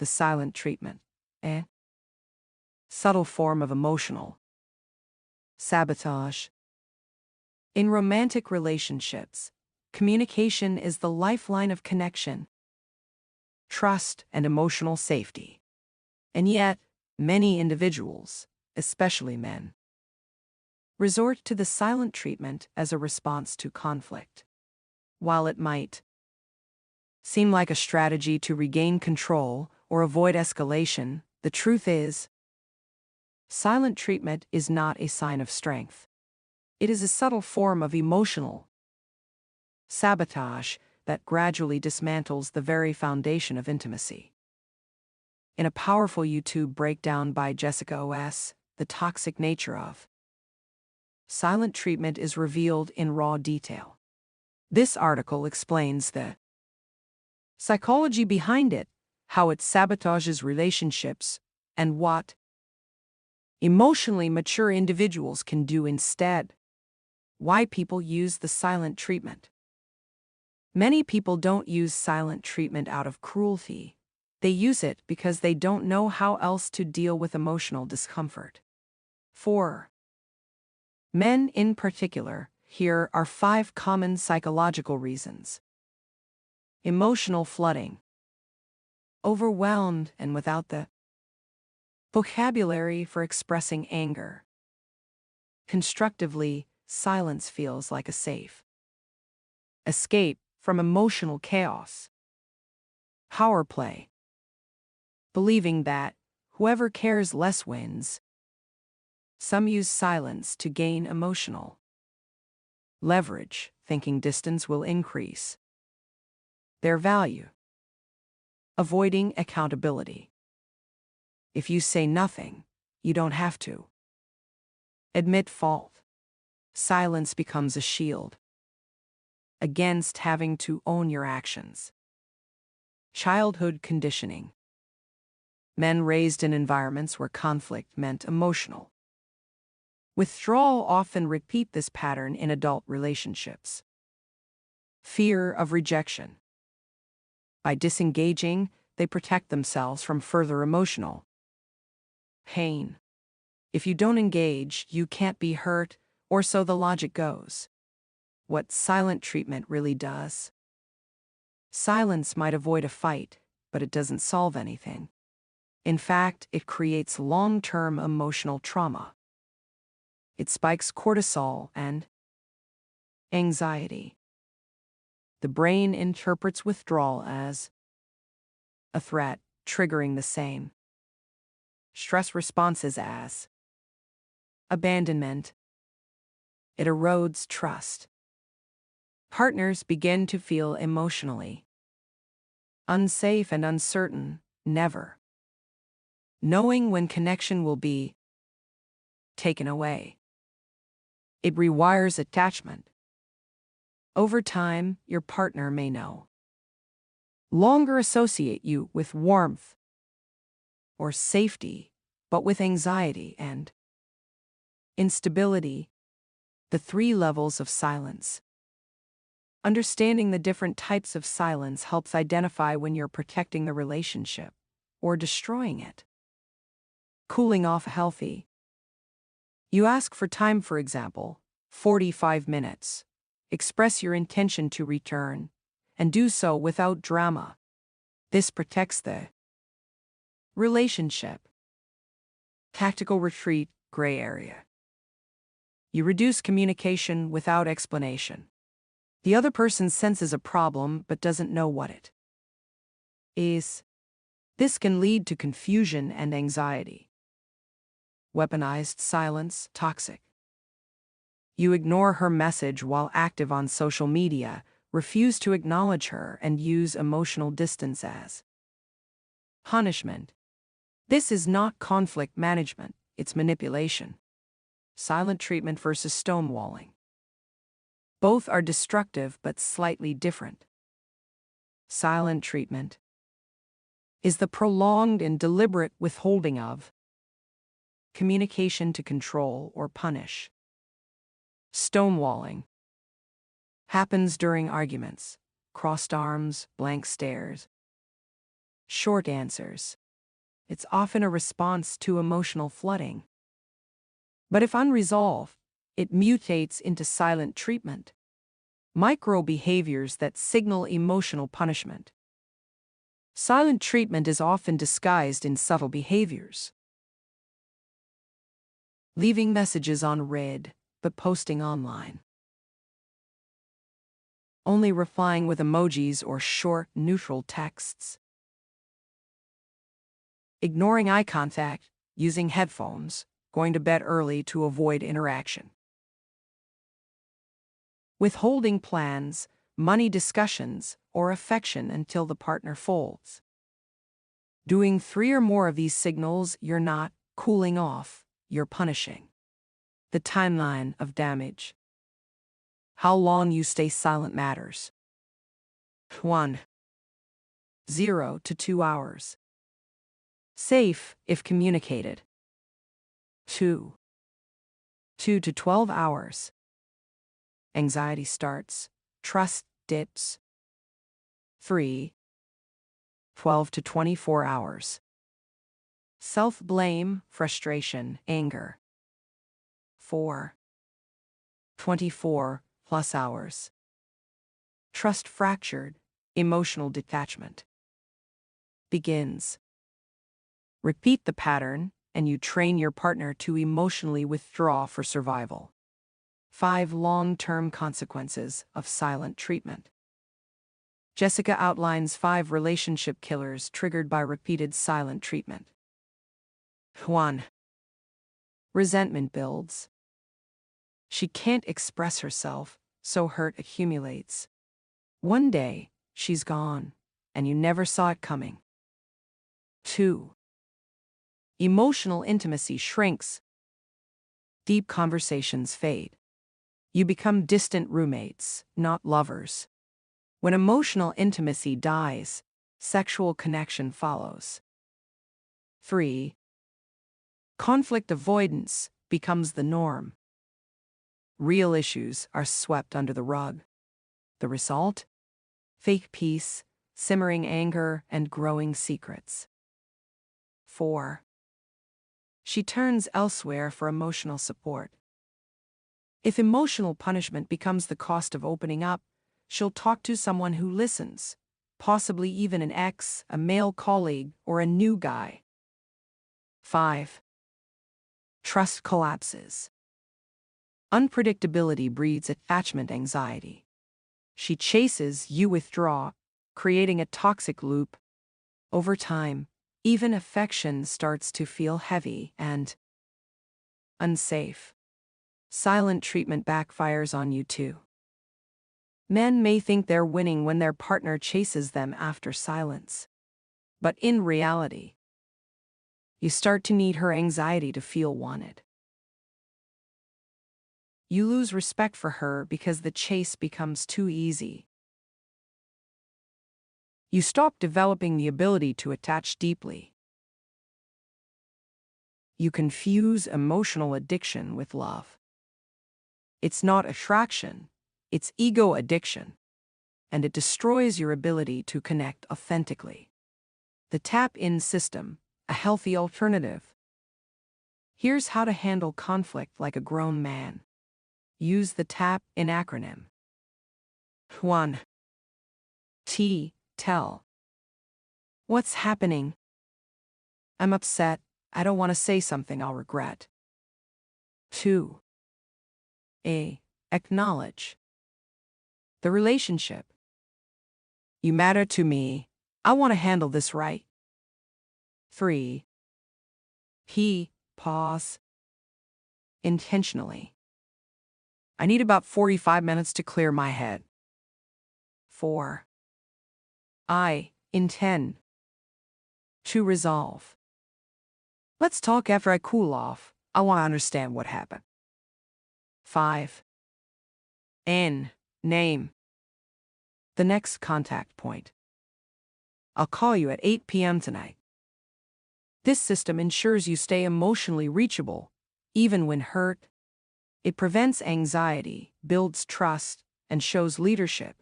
The silent treatment. Subtle form of emotional sabotage. In romantic relationships, communication is the lifeline of connection, trust, and emotional safety. And yet, many individuals, especially men, resort to the silent treatment as a response to conflict. While it might seem like a strategy to regain control or avoid escalation, the truth is, silent treatment is not a sign of strength. It is a subtle form of emotional sabotage that gradually dismantles the very foundation of intimacy. In a powerful YouTube breakdown by Jessica O.S., the toxic nature of silent treatment is revealed in raw detail. This article explains the psychology behind it, how it sabotages relationships, and what emotionally mature individuals can do instead. Why people use the silent treatment. Many people don't use silent treatment out of cruelty. They use it because they don't know how else to deal with emotional discomfort. For men in particular, here are 5 common psychological reasons. Emotional flooding. Overwhelmed and without the vocabulary for expressing anger. Constructively, silence feels like a safe escape from emotional chaos. Power play. Believing that whoever cares less wins. Some use silence to gain emotional leverage, thinking distance will increase their value. Avoiding accountability. If you say nothing, you don't have to admit fault. Silence becomes a shield against having to own your actions. Childhood conditioning. Men raised in environments where conflict meant emotional withdrawal often repeat this pattern in adult relationships. Fear of rejection. By disengaging, they protect themselves from further emotional pain. If you don't engage, you can't be hurt, or so the logic goes. What silent treatment really does. Silence might avoid a fight, but it doesn't solve anything. In fact, it creates long-term emotional trauma. It spikes cortisol and anxiety. The brain interprets withdrawal as a threat, triggering the same stress responses as abandonment. It erodes trust. Partners begin to feel emotionally unsafe and uncertain, never knowing when connection will be taken away. It rewires attachment. Over time, your partner may no longer associate you with warmth or safety, but with anxiety and instability. The 3 levels of silence. Understanding the different types of silence helps identify when you're protecting the relationship or destroying it. Cooling off healthy. You ask for time, for example, 45 minutes. Express your intention to return, and do so without drama. This protects the relationship. Tactical retreat, gray area. You reduce communication without explanation. The other person senses a problem but doesn't know what it is. This can lead to confusion and anxiety. Weaponized silence, toxic. You ignore her message while active on social media, refuse to acknowledge her, and use emotional distance as punishment. This is not conflict management, it's manipulation. Silent treatment versus stonewalling. Both are destructive but slightly different. Silent treatment is the prolonged and deliberate withholding of communication to control or punish. Stonewalling happens during arguments, crossed arms, blank stares, short answers. It's often a response to emotional flooding. But if unresolved, it mutates into silent treatment. Micro behaviors that signal emotional punishment. Silent treatment is often disguised in subtle behaviors. Leaving messages unread, but posting online. Only replying with emojis or short, neutral texts. Ignoring eye contact, using headphones, going to bed early to avoid interaction. Withholding plans, money discussions, or affection until the partner folds. Doing 3 or more of these signals, you're not cooling off, you're punishing. The timeline of damage. How long you stay silent matters. 1. 0 to 2 hours. Safe if communicated. 2. 2 to 12 hours. Anxiety starts, trust dips. 3. 12 to 24 hours. Self-blame, frustration, anger. 4. 24 plus hours. Trust fractured, emotional detachment. Begins. Repeat the pattern, and you train your partner to emotionally withdraw for survival. 5 long-term consequences of silent treatment. Jessica outlines 5 relationship killers triggered by repeated silent treatment. 1. Resentment builds. She can't express herself, so hurt accumulates. One day, she's gone, and you never saw it coming. 2. Emotional intimacy shrinks. Deep conversations fade. You become distant roommates, not lovers. When emotional intimacy dies, sexual connection follows. 3. Conflict avoidance becomes the norm. Real issues are swept under the rug. The result? Fake peace, simmering anger, and growing secrets. 4. She turns elsewhere for emotional support. If emotional punishment becomes the cost of opening up, she'll talk to someone who listens, possibly even an ex, a male colleague, or a new guy. 5. Trust collapses. Unpredictability breeds attachment anxiety. She chases, you withdraw, creating a toxic loop. Over time, even affection starts to feel heavy and unsafe. Silent treatment backfires on you too. Men may think they're winning when their partner chases them after silence. But in reality, you start to need her anxiety to feel wanted. You lose respect for her because the chase becomes too easy. You stop developing the ability to attach deeply. You confuse emotional addiction with love. It's not attraction, it's ego addiction, and it destroys your ability to connect authentically. The tap-in system, a healthy alternative. Here's how to handle conflict like a grown man. Use the tap-in acronym. 1. T. Tell. What's happening? I'm upset. I don't want to say something I'll regret. 2. A. Acknowledge. The relationship. You matter to me. I want to handle this right. 3. P. Pause. Intentionally. I need about 45 minutes to clear my head. 4. I. Intend. To resolve. Let's talk after I cool off. I want to understand what happened. 5. N. Name. The next contact point. I'll call you at 8 p.m. tonight. This system ensures you stay emotionally reachable, even when hurt. It prevents anxiety, builds trust, and shows leadership.